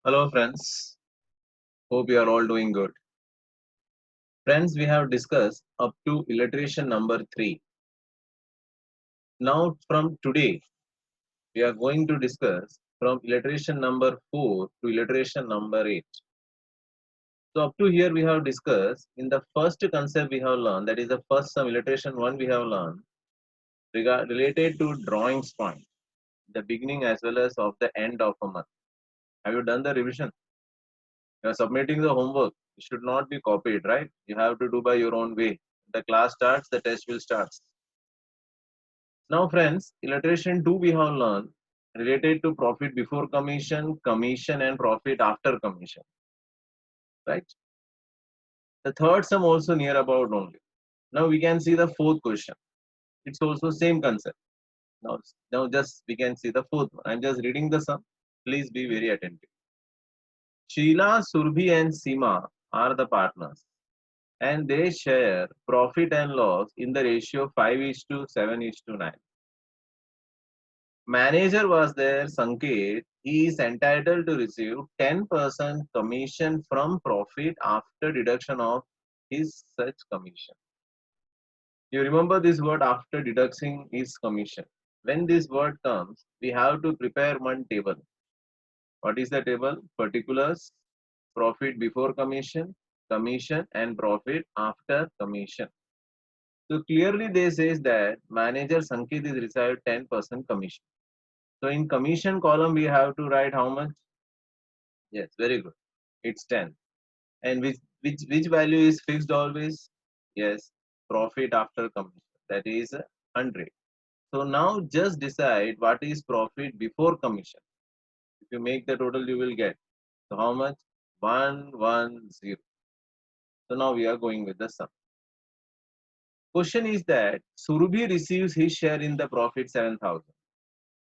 Hello, friends. Hope you are all doing good. Friends, we have discussed up to illustration number 3. Now, from today, we are going to discuss from illustration number 4 to illustration number 8. So, up to here, we have discussed in the first concept we have learned, that is the first some illustration 1 we have learned, related to drawings point, the beginning as well as of the end of a month. Have you done the revision? You are submitting the homework. It should not be copied, right? You have to do by your own way. The class starts, the test will start. Now, friends, illustration 2 we have learned related to profit before commission, commission, and profit after commission. Right? The third sum also near about only. Now we can see the fourth question. It's also same concept. Now just we can see the fourth one. I'm just reading the sum. Please be very attentive. Sheila, Surbhi, and Seema are the partners, and they share profit and loss in the ratio 5 is to 7 is to 9. Manager was there, Sanket. He is entitled to receive 10% commission from profit after deduction of his such commission. You remember this word after deducting his commission. When this word comes, we have to prepare one table. What is the table? Particulars, profit before commission, commission, and profit after commission. So clearly they says that manager Sanket is received 10% commission. So in commission column we have to write how much? Yes, very good. It's 10. And which value is fixed always? Yes, profit after commission. That is 100. So now just decide what is profit before commission. If you make the total, you will get. So how much? 110. So now we are going with the sum. Question is that Surabhi receives his share in the profit 7,000.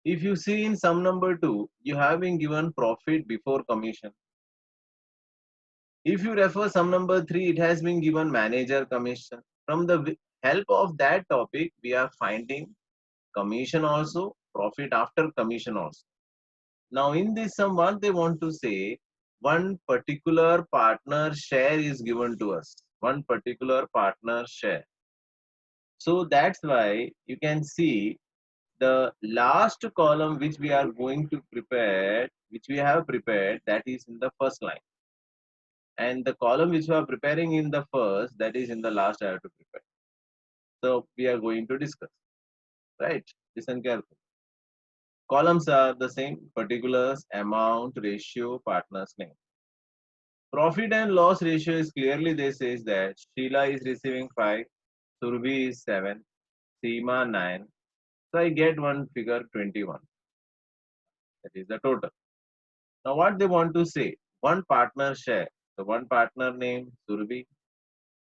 If you see in sum number 2, you have been given profit before commission. If you refer sum number 3, it has been given manager commission. From the help of that topic, we are finding commission also, profit after commission also. Now in this sum, what they want to say, one particular partner share is given to us. One particular partner share. So that's why you can see the last column which we are going to prepare, which we have prepared, that is in the first line. And the column which we are preparing in the first, that is in the last I have to prepare. So we are going to discuss, right? Listen carefully. Columns are the same: particulars, amount, ratio, partner's name. Profit and loss ratio is clearly they says that Sheila is receiving 5, Surbi is 7, Seema 9. So I get one figure 21. That is the total. Now what they want to say, one partner share. So one partner name Surbi.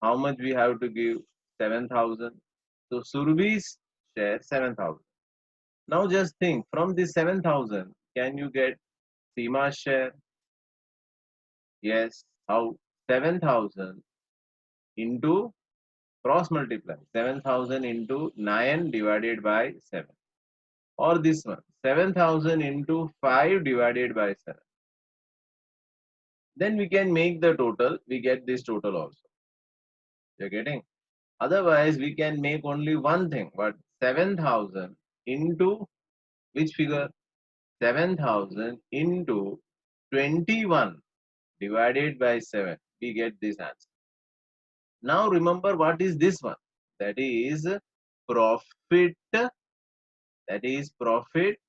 How much we have to give? 7,000. So Surbi's share 7,000. Now just think, from this 7,000, can you get Seema's share? Yes. How? 7,000 into cross multiply. 7,000 into 9 divided by 7. Or this one, 7,000 into 5 divided by 7. Then we can make the total. We get this total also. You're getting? Otherwise, we can make only one thing. But 7,000 into which figure? 7,000 into 21 divided by 7. We get this answer. Now remember what is this one? That is profit. That is profit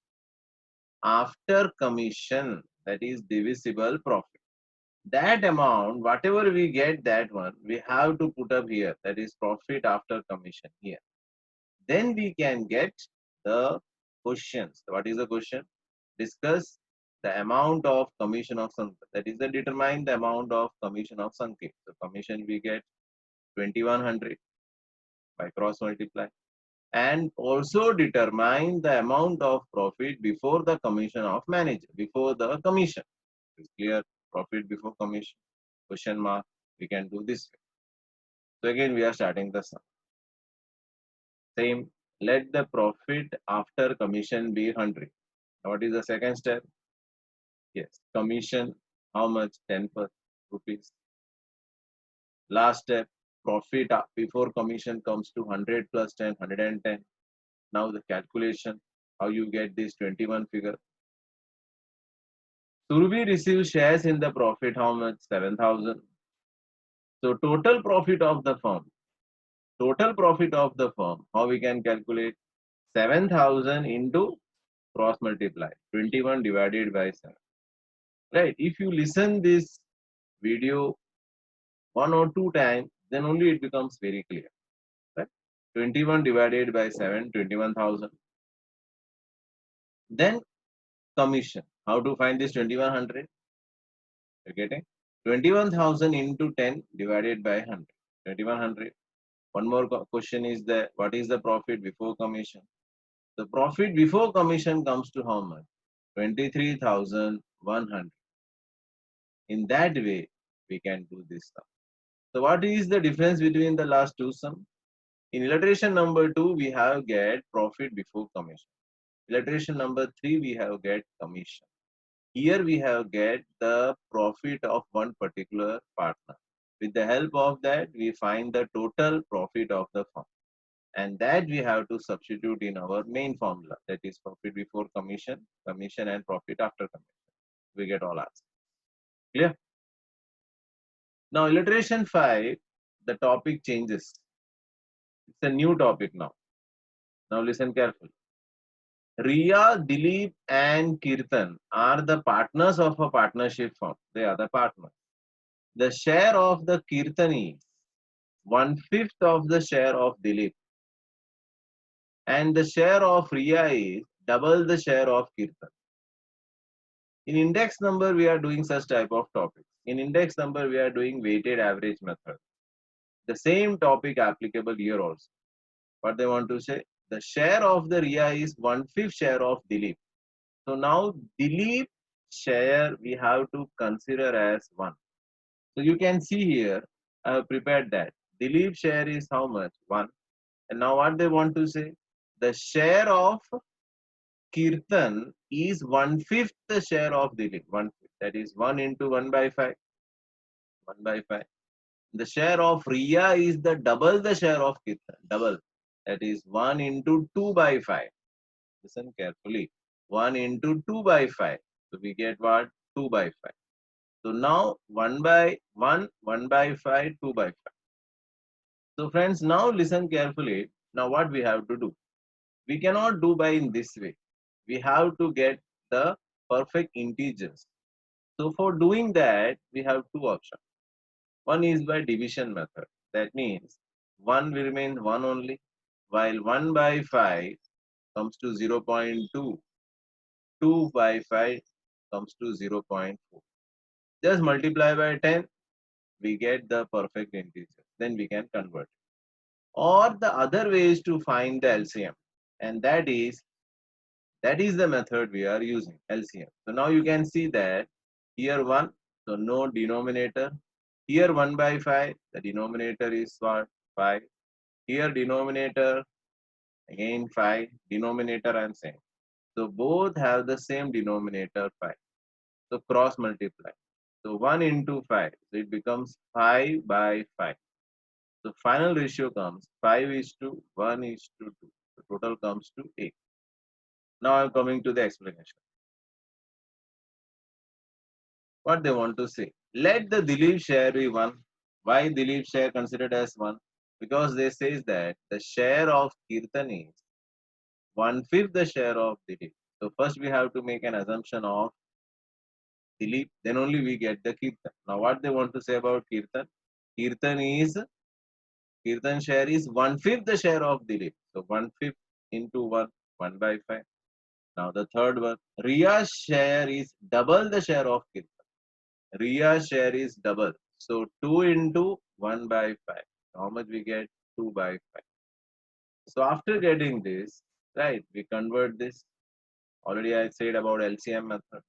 after commission. That is divisible profit. That amount, whatever we get, that one, we have to put up here. That is profit after commission here. Then we can get the questions. What is the question? Discuss the amount of commission of Sanket. That is the determine the amount of commission of Sanket. So commission we get 2100 by cross multiply. And also determine the amount of profit before the commission of manager, before the commission. It's clear, profit before commission, question mark, we can do this way. So again, we are starting the sum. Same, let the profit after commission be 100. What is the second step? Yes. Commission, how much? 10 rupees. Last step, profit before commission comes to 100 plus 10, 110. Now the calculation, how you get this 21 figure. Surabhi receives shares in the profit, how much? 7,000. So total profit of the firm, how we can calculate? 7,000 into cross multiply, 21 divided by 7. Right? If you listen this video one or two times, then only it becomes very clear. Right? 21 divided by 7, 21,000. Then commission. How to find this 2100? You're getting 21,000 into 10 divided by 100. 2100. One more question is that what is the profit before commission? The profit before commission comes to how much? 23,100. In that way, we can do this sum. So what is the difference between the last two sums? In illustration number 2, we have get profit before commission. Illustration number 3, we have get commission. Here we have get the profit of one particular partner. With the help of that, we find the total profit of the firm. And that we have to substitute in our main formula. That is profit before commission, commission and profit after commission. We get all answers. Clear? Now illustration 5, the topic changes. It's a new topic now. Now listen carefully. Riya, Dilip and Kirtan are the partners of a partnership firm. They are the partners. The share of the Kirtan is 1/5 of the share of Dilip. And the share of Riya is double the share of Kirtan. In index number, we are doing such type of topics. In index number, we are doing weighted average method. The same topic applicable here also. What they want to say? The share of the Riya is 1/5 share of Dilip. So now Dilip share we have to consider as 1. So you can see here, I have prepared that. Dilip share is how much? 1. And now what they want to say? The share of Kirtan is 1/5 the share of Dilip. 1/5. That is 1 into 1 by 5. 1 by 5. The share of Riya is the double the share of Kirtan. Double. That is 1 into 2 by 5. Listen carefully. 1 into 2 by 5. So we get what? 2 by 5. So now 1 by 1, 1 by 5, 2 by 5. So friends, now listen carefully. Now what we have to do? We cannot do by in this way. We have to get the perfect integers. So for doing that, we have two options. One is by division method. That means 1 will remain 1 only, while 1 by 5 comes to 0.2. 2 by 5 comes to 0.4. Just multiply by 10, we get the perfect integer. Then we can convert. Or the other way is to find the LCM. And that is the method we are using, LCM. So now you can see that here 1, so no denominator. Here 1 by 5, the denominator is what? 5. Here denominator, again 5, denominator I am saying. So both have the same denominator 5. So cross multiply. So 1 into 5, so it becomes 5 by 5. So final ratio comes 5 is to 1 is to 2. The total comes to 8. Now I am coming to the explanation. What they want to say? Let the Dilip share be 1. Why Dilip share considered as 1? Because they says that the share of Kirtan is 1/5 the share of Dilip. So first we have to make an assumption of Dilip, then only we get the Kirtan. Now what they want to say about Kirtan? Kirtan share is 1/5 the share of Dilip. So 1/5 into 1, 1 by 5. Now the third one, Riya's share is double the share of Kirtan. Riya's share is double. So 2 into 1 by 5. How much we get? 2 by 5. So after getting this, right, we convert this. Already I said about LCM method.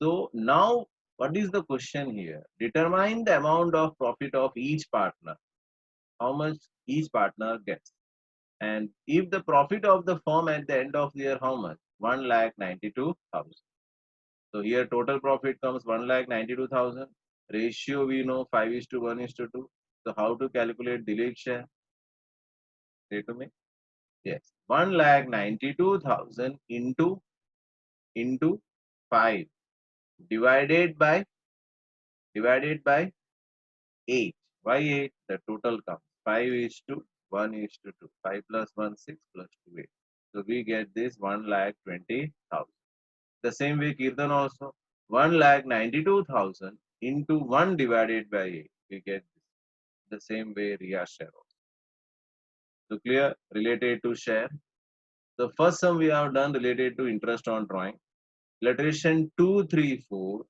So now what is the question here? Determine the amount of profit of each partner. How much each partner gets. And if the profit of the firm at the end of the year, how much? 1,92,000. So here total profit comes 1,92,000. Ratio we know 5:1:2. So how to calculate Dilip share? Say to me. Yes, 1,92,000 into 5 divided by 8. Why 8? The total comes 5:1:2. 5 plus 1 6 plus 2 8. So we get this 1,20,000. The same way Kirtan also 1,92,000 into 1 divided by 8. We get this. The same way Ria share also. So clear related to share. The first sum we have done related to interest on drawing. Illustration 234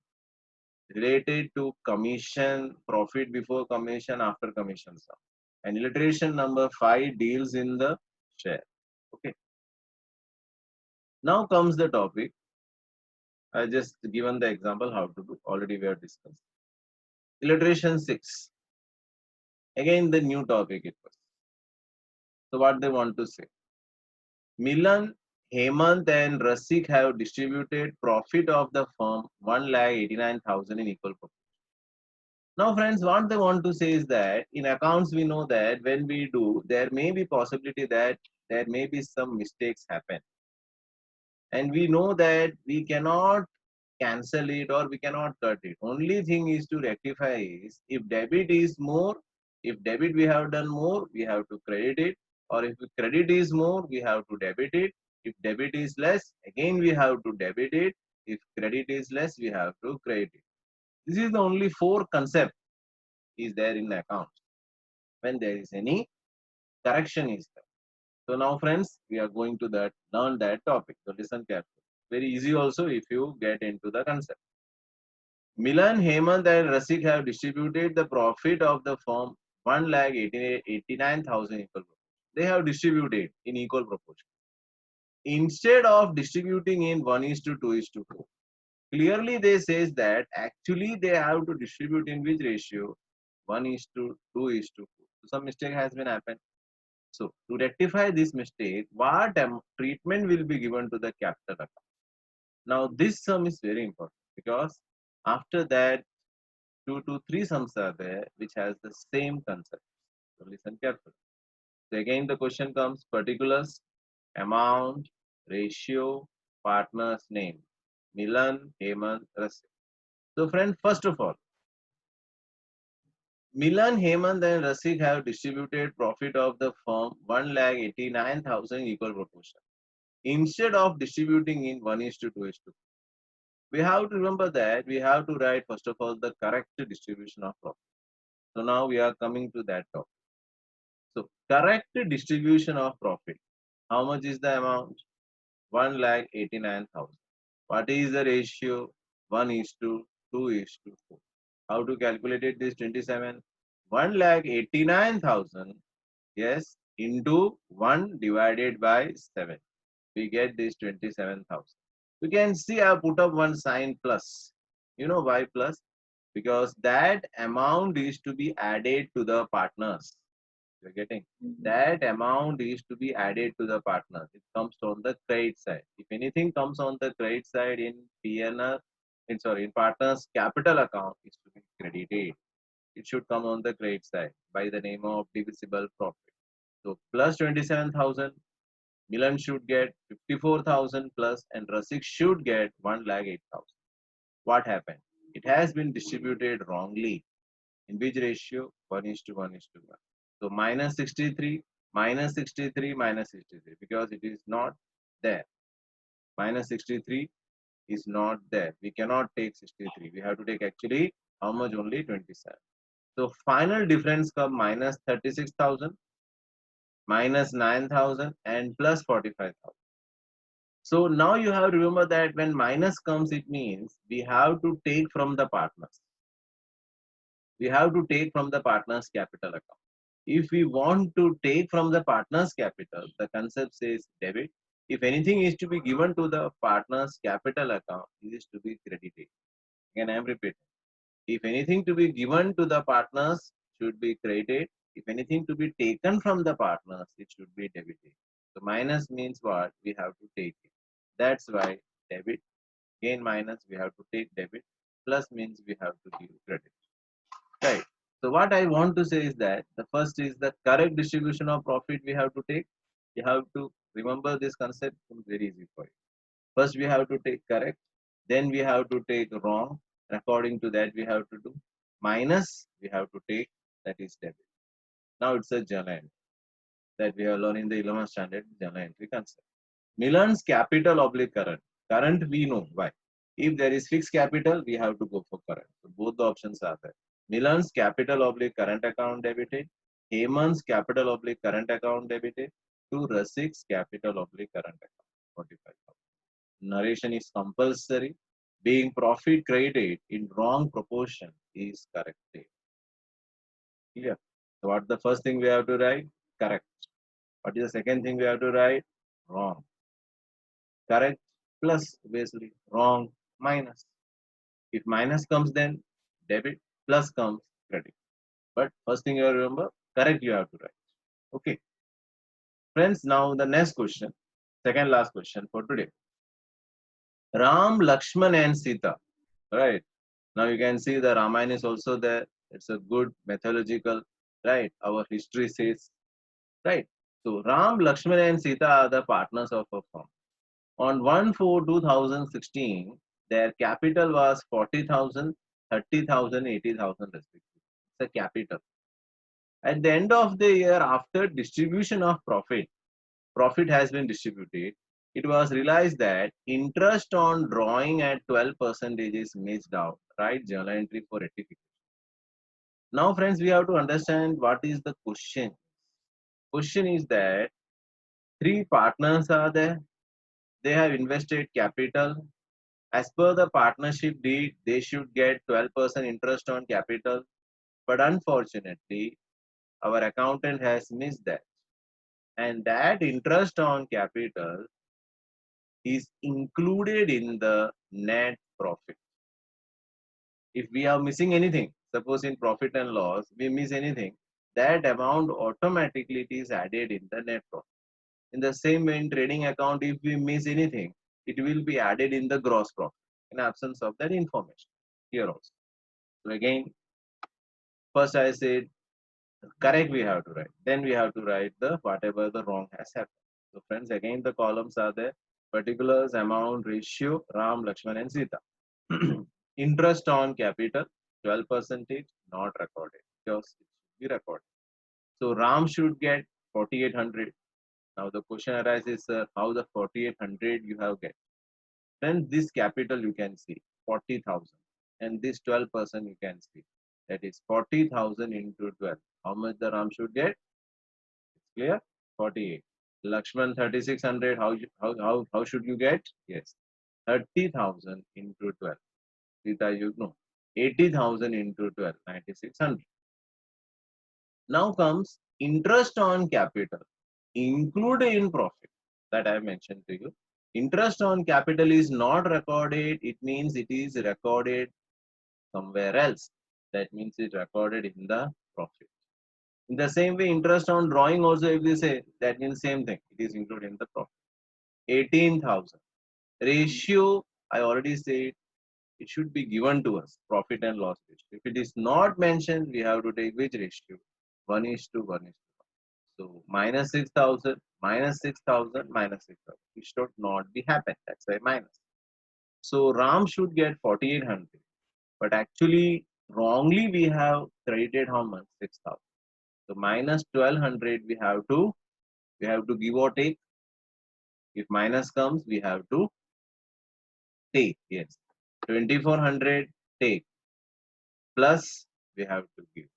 related to commission, profit before commission, after commission sum. And illustration number 5 deals in the share. Okay. Now comes the topic. I just given the example how to do. Already we have discussed. Illustration 6. Again the new topic it was. So what they want to say. Milan, Hemant and Rasik have distributed profit of the firm 1,89,000 in equal proportion. Now, friends, what they want to say is that in accounts, we know that when we do, there may be possibility that there may be some mistakes happen. And we know that we cannot cancel it or we cannot cut it. Only thing is to rectify is if debit is more, if debit we have done more, we have to credit it. Or if credit is more, we have to debit it. If debit is less, again we have to debit it. If credit is less, we have to credit it. This is the only four concept is there in the account when there is any correction is there. So now friends, we are going to learn that topic. So listen carefully. Very easy also if you get into the concept. Milan, Hemant and Rasik have distributed the profit of the firm 1,89,000 equal proportion. They have distributed in equal proportion. Instead of distributing in 1:2:4. Clearly they says that actually they have to distribute in which ratio? 1:2:4. So some mistake has been happened. So to rectify this mistake, what treatment will be given to the capital account? Now this sum is very important because after that 2 to 3 sums are there which has the same concept. So listen carefully. So again the question comes particulars, amount, ratio, partner's name. Milan, Hemant, Rasik. So friend, first of all, Milan, Hemant and Rasik have distributed profit of the firm 1,89,000 equal proportion. Instead of distributing in 1:2:4. We have to remember that we have to write first of all the correct distribution of profit. So now we are coming to that topic. So correct distribution of profit. How much is the amount? 1,89,000. What is the ratio? 1:2:4. How to calculate it? This 27. 1,89,000. Yes, into 1 divided by 7. We get this 27,000. You can see I put up one sign plus. You know why plus? Because that amount is to be added to the partners. You're getting that amount is to be added to the partners. It comes on the credit side. If anything comes on the credit side in PNR, in partners capital account is to be credited. It should come on the credit side by the name of divisible profit. So plus 27,000. Milan should get 54,000 plus and Rasik should get 1,08,000. What happened? It has been distributed wrongly. In which ratio? 1:1:1. So minus 63, minus 63, minus 63 because it is not there. Minus 63 is not there. We cannot take 63. We have to take actually how much? Only 27. So final difference come minus 36,000, minus 9,000 and plus 45,000. So now you have to remember that when minus comes, it means we have to take from the partners. We have to take from the partners capital account. If we want to take from the partners capital, the concept says debit. If anything is to be given to the partners capital account, it is to be credited. Again, I am repeating. If anything to be given to the partners should be credited. If anything to be taken from the partners, it should be debited. So minus means what? We have to take it. That's why debit. Again minus, we have to take debit. Plus means we have to give credit. Right. So what I want to say is that the first is the correct distribution of profit we have to take. You have to remember this concept. It's very easy for you. First we have to take correct. Then we have to take wrong. According to that we have to do minus. We have to take, that is debit. Now it's a journal entry that we have learned in the 11th standard journal entry concept. Milan's capital oblique current. Current we know why. If there is fixed capital, we have to go for current. So both the options are there. Milan's capital oblique current account debited. Heyman's capital oblique current account debited to Rasik's capital oblique current account. 45,000. Narration is compulsory. Being profit credited in wrong proportion is corrected. Clear? So what the first thing we have to write? Correct. What is the second thing we have to write? Wrong. Correct plus obviously wrong minus. If minus comes then debit, plus comes credit. But first thing you have to remember, correct you have to write. Okay. Friends, now the next question, second last question for today. Ram, Lakshman and Sita. Right. Now you can see the Ramayana is also there. It's a good mythological, right? Our history says, right? So Ram, Lakshman and Sita are the partners of a firm. On 1/4/2016, their capital was 40,000, 30,000, 80,000 respectively. It's a capital. At the end of the year, after distribution of profit has been distributed, it was realized that interest on drawing at 12% is missed out. Right? Journal entry for rectification. Now, friends, we have to understand what is the question. Question is that three partners are there. They have invested capital. As per the partnership deed, they should get 12% interest on capital. But unfortunately, our accountant has missed that. And that interest on capital is included in the net profit. If we are missing anything, suppose in profit and loss, we miss anything, that amount automatically it is added in the net profit. In the same way, in trading account, if we miss anything, it will be added in the gross profit in absence of that information here also. So again, first I said correct we have to write. Then we have to write the whatever the wrong has happened. So friends, again the columns are there. Particulars, amount, ratio, Ram, Lakshman and Sita. Interest on capital, 12% not recorded. Just it should be recorded. So Ram should get 4,800. Now the question arises, how the 4,800 you have get? Then this capital you can see 40,000 and this 12% you can see, that is 40,000 into 12. How much the Ram should get? It's clear? 48. Lakshman 3,600. How should you get? Yes, 30,000 into 12. Sita, you know, 80,000 into 12, 9,600. Now comes interest on capital included in profit that I mentioned to you. Interest on capital is not recorded. It means it is recorded somewhere else. That means it's recorded in the profit. In the same way, interest on drawing also, if they say, that means same thing. It is included in the profit. 18,000. Ratio, I already said, it should be given to us, profit and loss ratio. If it is not mentioned, we have to take which ratio? 1:1:1. So minus 6,000, minus 6,000, minus 6,000. It should not be happen. That's why minus. So Ram should get 4,800. But actually, wrongly we have credited how much? 6,000. So minus 1,200 we have to give or take. If minus comes, we have to take. Yes. 2,400 take. Plus we have to give.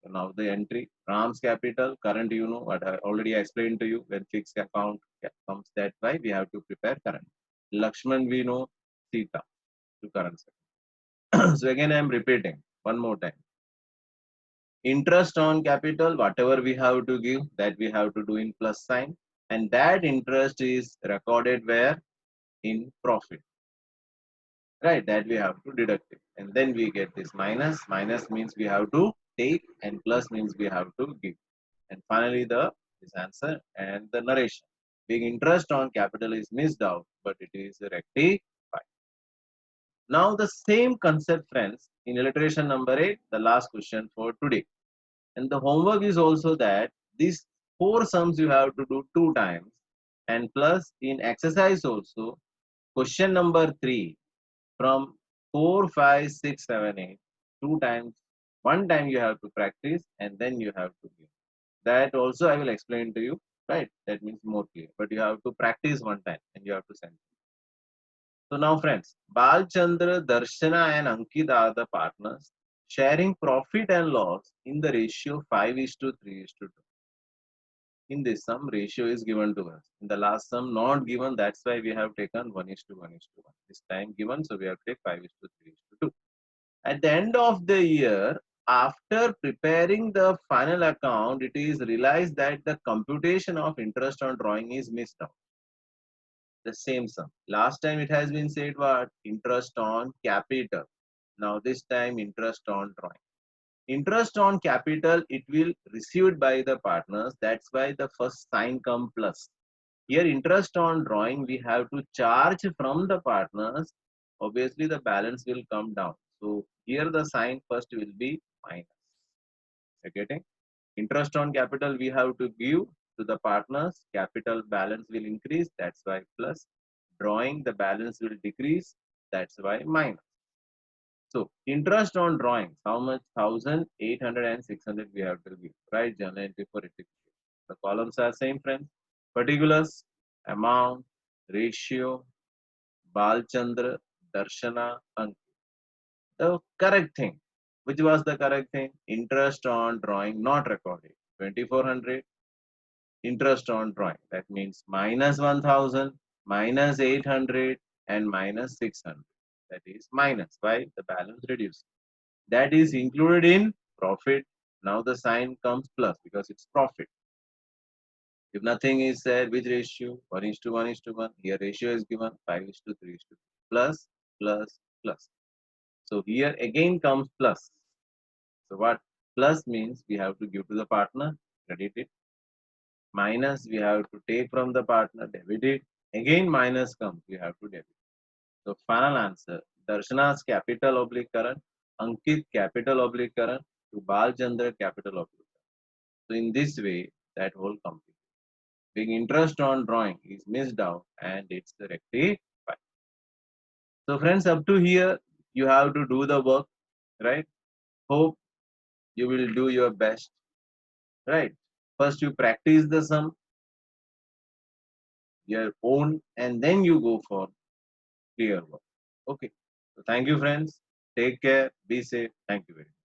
So now the entry, Ram's capital, current, you know what I already explained to you. When fixed account comes that way, we have to prepare current. Lakshman, we know Sita to current. So again, I am repeating one more time. Interest on capital, whatever we have to give, that we have to do in plus sign. And that interest is recorded where? In profit. Right, that we have to deduct it. And then we get this minus. Minus means we have to take and plus means we have to give. And finally, this answer and the narration. Being interest on capital is missed out, but it is rectified. Now the same concept, friends, in illustration number 8, the last question for today. And the homework is also that these four sums you have to do two times. And plus in exercise also, question number 3 from 4, 5, 6, 7, 8, two times, one time you have to practice and then you have to give. That also I will explain to you, right? That means more clear. But you have to practice one time and you have to send. So now friends, Balchandra, Darshana and Ankit are the partners sharing profit and loss in the ratio 5 is to 3 is to 2. In this sum, ratio is given to us. In the last sum, not given, that's why we have taken 1 is to 1 is to 1. This time given, so we have to take 5 is to 3 is to 2. At the end of the year, after preparing the final account, it is realized that the computation of interest on drawing is missed out. The same sum. Last time it has been said what? Interest on capital. Now this time interest on drawing. Interest on capital, it will received by the partners. That's why the first sign come plus. Here interest on drawing, we have to charge from the partners. Obviously the balance will come down. So here the sign first will be minus. You're getting? Interest on capital we have to give to the partners. Capital balance will increase. That's why plus. Drawing the balance will decrease. That's why minus. So interest on drawings, how much? 1,800 and 600 we have to give. Right? Journal entry for rectification. The columns are same, friends. Particulars, amount, ratio, Balchandra, Darshana, Ankit. The correct thing. Which was the correct thing? Interest on drawing not recorded. 2,400. Interest on drawing. That means minus 1,000, minus 800, and minus 600. That is minus. Why? The balance reduced. That is included in profit. Now the sign comes plus because it's profit. If nothing is said, which ratio? 1 is to 1 is to 1. Here ratio is given 5 is to 3 is to 2. Plus, plus, plus. So here again comes plus. So what? Plus means we have to give to the partner, credit it. Minus we have to take from the partner, debit it. Again minus comes, we have to debit. So final answer, Darshana's capital oblique current, Ankit capital oblique current to Balchandra capital oblique current. So in this way, that whole complete. Being interest on drawing is missed out and it's the rectified. So friends, up to here, you have to do the work, right? Hope you will do your best, right? First you practice the sum, your own, and then you go for clear work. Okay. So thank you, friends. Take care. Be safe. Thank you very much.